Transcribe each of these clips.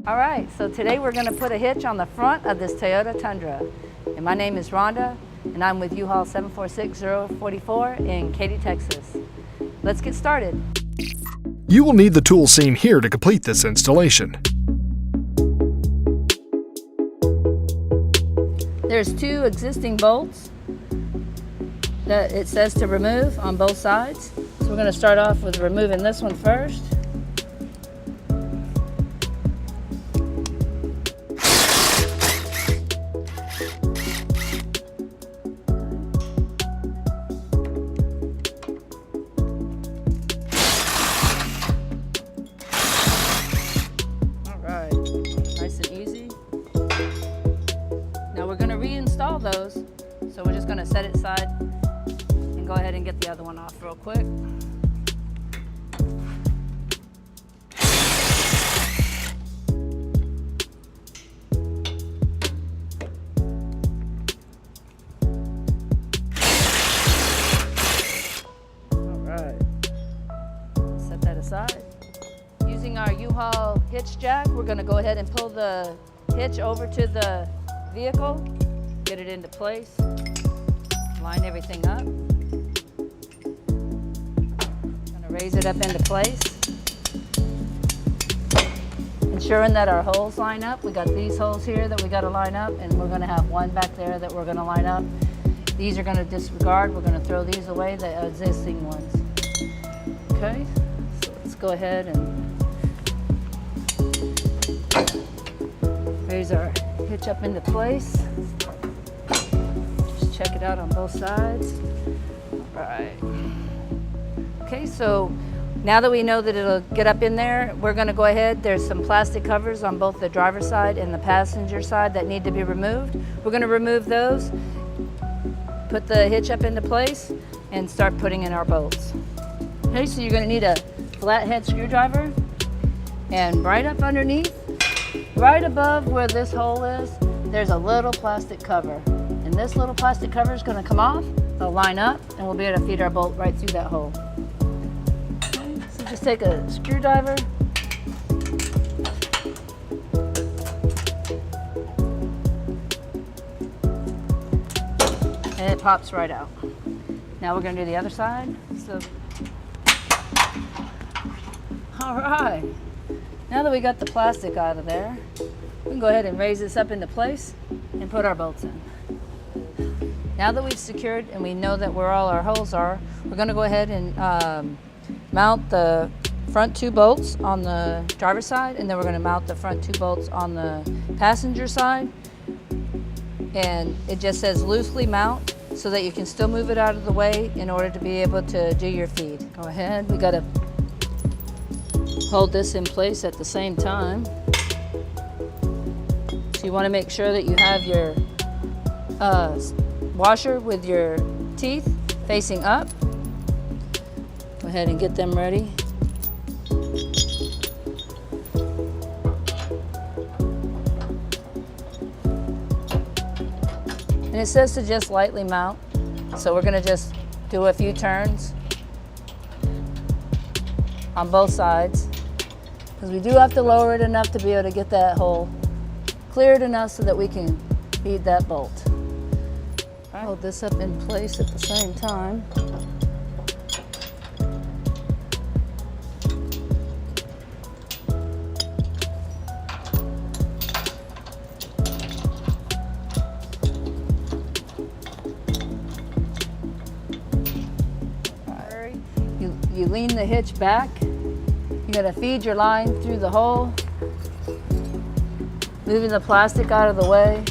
All right, so today we're going to put a hitch on the front of this Toyota Tundra. And my name is Rhonda, and I'm with U-Haul 746044 in Katy, Texas. Let's get started. You will need the tools seen here to complete this installation. There's 2 existing bolts that it says to remove on both sides. So we're going to start off with removing this one first. Reinstall those, so we're just going to set it aside and go ahead and get the other one off real quick. Alright, set that aside. Using our U-Haul hitch jack, we're going to go ahead and pull the hitch over to the vehicle. Get it into place, line everything up. Gonna raise it up into place. Ensuring that our holes line up. We got these holes here that we gotta line up, and we're gonna have one back there that we're gonna line up. These are gonna disregard. We're gonna throw these away, the existing ones. Okay, so let's go ahead and raise our hitch up into place. Check it out on both sides. All right. Okay, so now that we know that it'll get up in there, we're gonna go ahead. There's some plastic covers on both the driver's side and the passenger side that need to be removed. We're gonna remove those, put the hitch up into place, and start putting in our bolts. Okay, so you're gonna need a flathead screwdriver, and right up underneath, right above where this hole is, there's a little plastic cover. And this little plastic cover is going to come off, they'll line up, and we'll be able to feed our bolt right through that hole. Okay, so just take a screwdriver, and it pops right out. Now we're going to do the other side. So, all right, now that we got the plastic out of there, we can go ahead and raise this up into place and put our bolts in. Now that we've secured and we know that where all our holes are, we're going to go ahead and mount the front 2 bolts on the driver's side, and then we're going to mount the front 2 bolts on the passenger side. And it just says loosely mount so that you can still move it out of the way in order to be able to do your feed. Go ahead, we got to hold this in place at the same time. So you want to make sure that you have your washer with your teeth facing up. Go ahead and get them ready. And it says to just lightly mount, so we're going to just do a few turns on both sides, because we do have to lower it enough to be able to get that hole cleared enough so that we can feed that bolt. Hold this up in place at the same time. You lean the hitch back. You gotta feed your line through the hole, moving the plastic out of the way.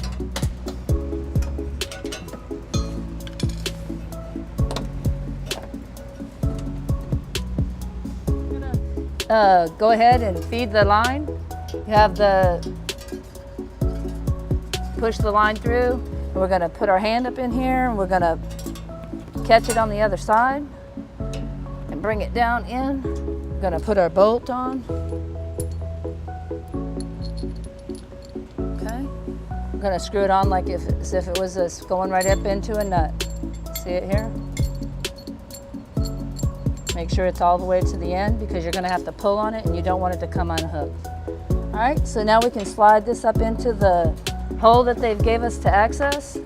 Go ahead and feed the line. You have push the line through. And we're gonna put our hand up in here and we're gonna catch it on the other side and bring it down in. We're gonna put our bolt on. Okay. We're gonna screw it on like as if it was going right up into a nut. See it here? Make sure it's all the way to the end because you're going to have to pull on it and you don't want it to come unhooked. All right, so now we can slide this up into the hole that they've gave us to access. It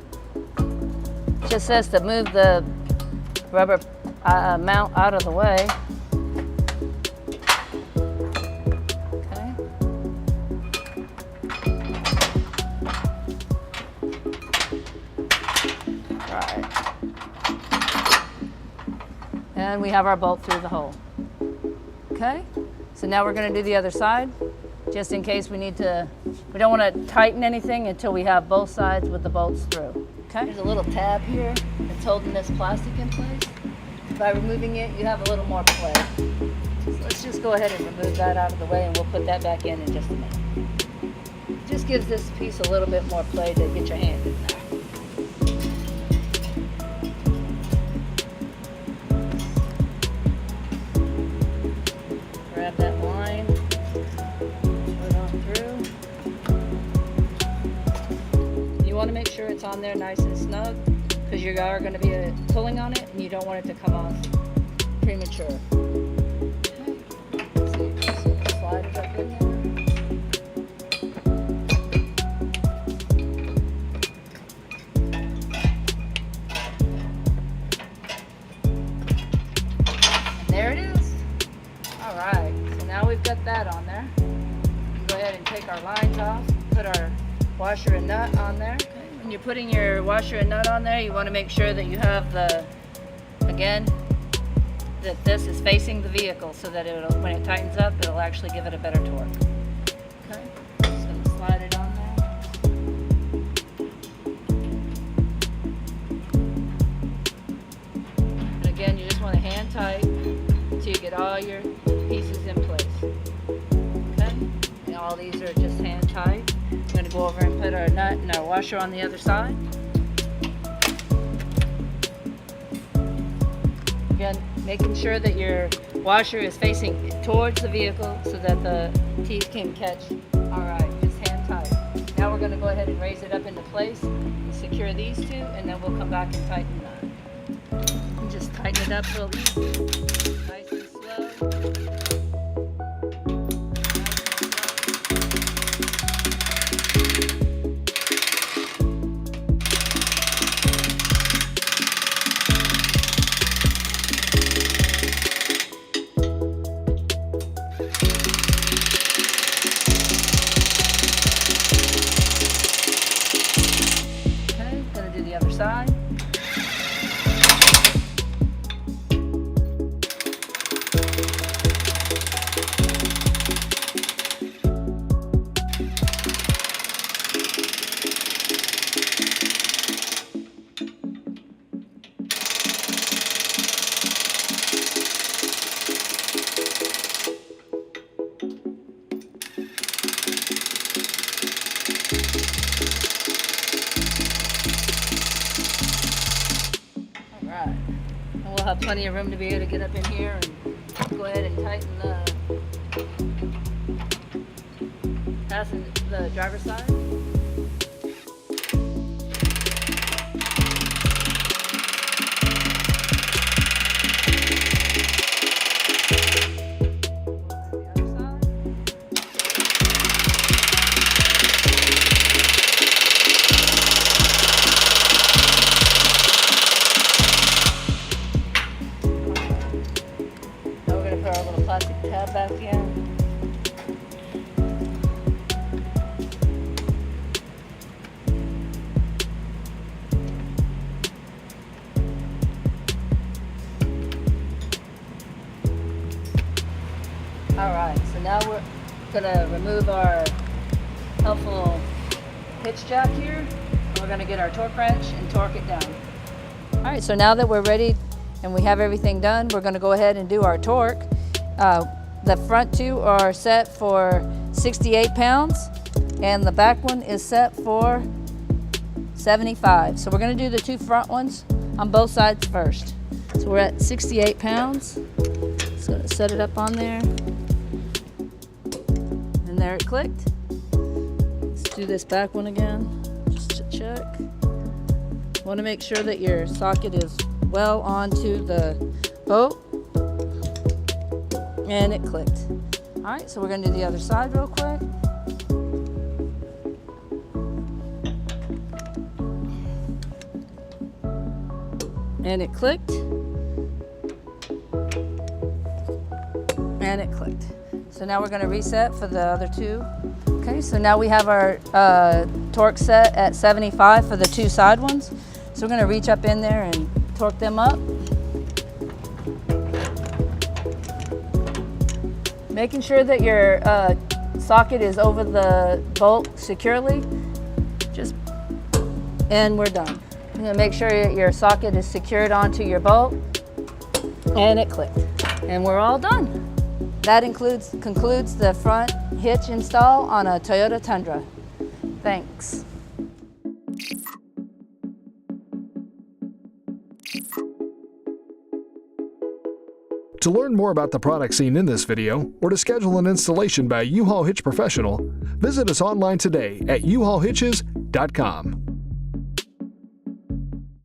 just says to move the rubber mount out of the way. Okay. Right. And we have our bolt through the hole. Okay, so now we're going to do the other side, just in case we don't want to tighten anything until we have both sides with the bolts through. Okay, there's a little tab here that's holding this plastic in place. By removing it, you have a little more play. So let's just go ahead and remove that out of the way and we'll put that back in just a minute. It just gives this piece a little bit more play to get your hand in there. Grab that line, put it on through. You want to make sure it's on there nice and snug because you are going to be pulling on it and you don't want it to come off premature. Okay. So slide it up in there. And there it is. All right, so now we've got that on there. Go ahead and take our lines off, put our washer and nut on there. Okay. When you're putting your washer and nut on there, you want to make sure that you have that this is facing the vehicle so that when it tightens up, it'll actually give it a better torque. Okay, just going to slide it on there. And again, you just want to hand tight until you get all your pieces in place. Okay, and all these are just hand tight. I'm going to go over and put our nut and our washer on the other side. Again, making sure that your washer is facing towards the vehicle so that the teeth can catch. All right, just hand tight. Now we're going to go ahead and raise it up into place and secure these two, and then we'll come back and tighten that. And just tighten it up real easy, nice and slow. Side. And we'll have plenty of room to be able to get up in here and go ahead and tighten the driver's side. Tab back in. All right, so now we're gonna remove our helpful hitch jack here, and we're gonna get our torque wrench and torque it down. All right, so now that we're ready and we have everything done, we're gonna go ahead and do our torque. The front two are set for 68 pounds and the back one is set for 75. So we're going to do the two front ones on both sides first. So we're at 68 pounds. Just going to set it up on there. And there it clicked. Let's do this back one again just to check. Want to make sure that your socket is well onto the bolt. And it clicked. All right, so we're gonna do the other side real quick. And it clicked. And it clicked. So now we're gonna reset for the other two. Okay, so now we have our torque set at 75 for the two side ones. So we're gonna reach up in there and torque them up. Making sure that your socket is over the bolt securely. And we're done. You're gonna make sure that your socket is secured onto your bolt. And it clicked. And we're all done. That concludes the front hitch install on a Toyota Tundra. Thanks. To learn more about the products seen in this video, or to schedule an installation by a U-Haul Hitch professional, visit us online today at uhaulhitches.com.